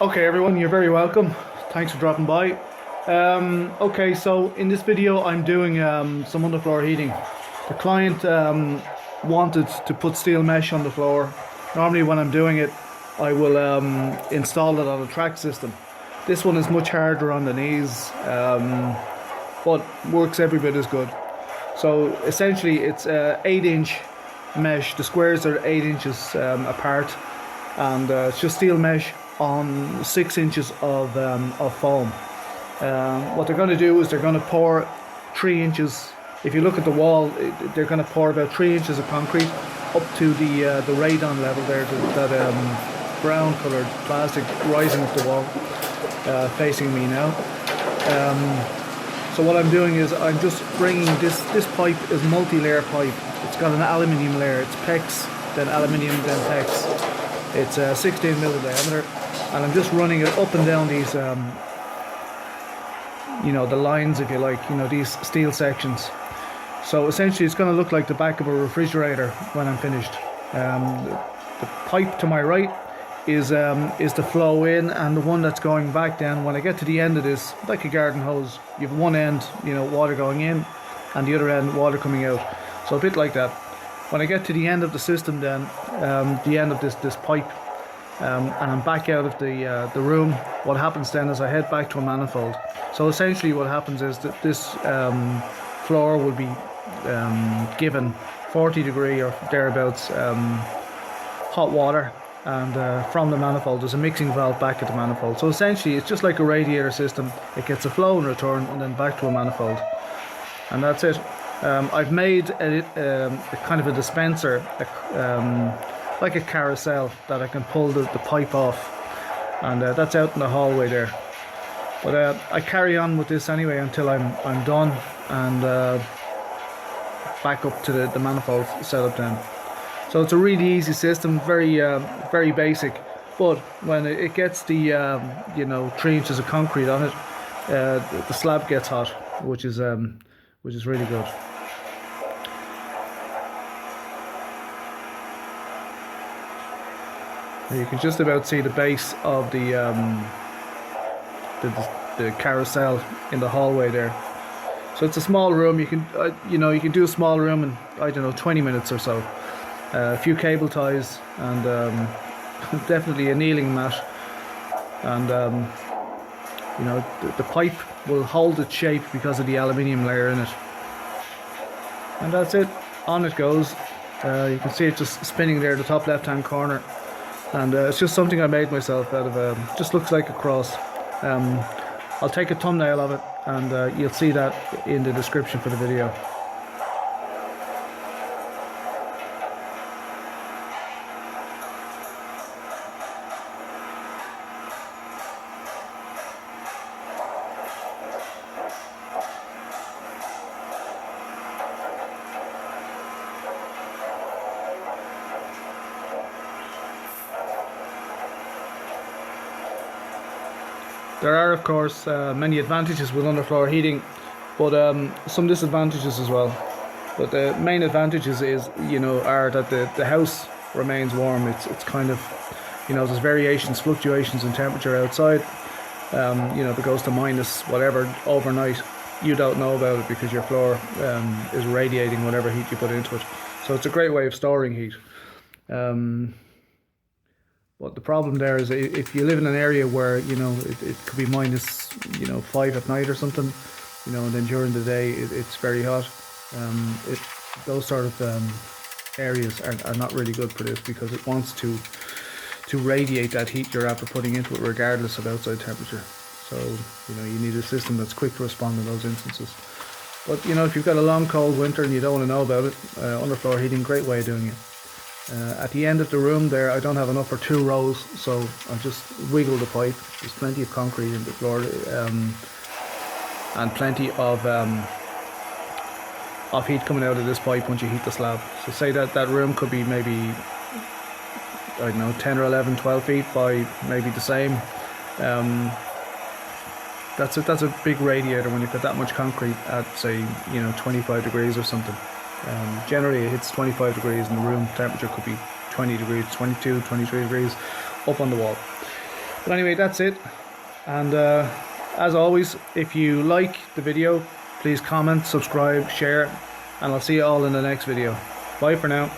Okay everyone, you're very welcome. Thanks for dropping by. Okay, so in this video I'm doing some underfloor heating. The client wanted to put steel mesh on the floor. Normally when I'm doing it, I will install it on a track system. This one is much harder on the knees, but works every bit as good. So essentially it's 8-inch mesh. The squares are 8 inches apart, and it's just steel mesh on 6 inches of foam. What they're going to do is they're going to pour 3 inches. If you look at the wall, they're going to pour about 3 inches of concrete up to the radon level there, that brown coloured plastic rising up the wall, facing me now. So what I'm doing is I'm just bringing this pipe is multi-layer pipe. It's got an aluminium layer. It's PEX, then aluminium, then PEX. It's 16 mil diameter, and I'm just running it up and down these, the lines, if you like, these steel sections. So essentially, it's going to look like the back of a refrigerator when I'm finished. The pipe to my right is the flow in, and the one that's going back down. When I get to the end of this, like a garden hose, you have one end, water going in, and the other end, water coming out. So a bit like that. When I get to the end of the system, then the end of this pipe, and I'm back out of the room, what happens then is I head back to a manifold. So essentially, what happens is that this floor will be given 40 degree or thereabouts hot water, and from the manifold there's a mixing valve back at the manifold. So essentially it's just like a radiator system. It gets a flow in return and then back to a manifold, and that's it. I've made a kind of a dispenser, like a carousel, that I can pull the pipe off, and that's out in the hallway there. But I carry on with this anyway until I'm done, and back up to the manifold setup then. So it's a really easy system, very basic. But when it gets the 3 inches of concrete on it, the slab gets hot, which is really good. You can just about see the base of the carousel in the hallway there. So it's a small room. You can you can do a small room in, I don't know, 20 minutes or so. A few cable ties, and definitely a kneeling mat, and the pipe will hold its shape because of the aluminium layer in it. And that's it. On it goes. You can see it just spinning there, the top left hand corner, and it's just something I made myself out of just looks like a cross. I'll take a thumbnail of it, and you'll see that in the description for the video. There are, of course, many advantages with underfloor heating, but some disadvantages as well. But the main advantages are that the house remains warm. It's kind of, there's variations, fluctuations in temperature outside. If it goes to minus whatever overnight, you don't know about it because your floor is radiating whatever heat you put into it. So it's a great way of storing heat. But the problem there is if you live in an area where it could be minus 5 at night or something, and then during the day it's very hot. Those sort of areas are not really good for this, because it wants to radiate that heat you're after putting into it regardless of outside temperature. So you need a system that's quick to respond in those instances. But if you've got a long cold winter and you don't want to know about it, underfloor heating, great way of doing it. At the end of the room there, I don't have enough for 2 rows, so I just wiggle the pipe. There's plenty of concrete in the floor, and plenty of heat coming out of this pipe once you heat the slab. So say that room could be maybe, I don't know, 10 or 11, 12 feet by maybe the same. That's a big radiator when you've got that much concrete at, say, 25 degrees or something. Generally it hits 25 degrees, and the room temperature could be 20 degrees, 22, 23 degrees up on the wall. But anyway, that's it. And as always, if you like the video, please comment, subscribe, share, and I'll see you all in the next video. Bye for now.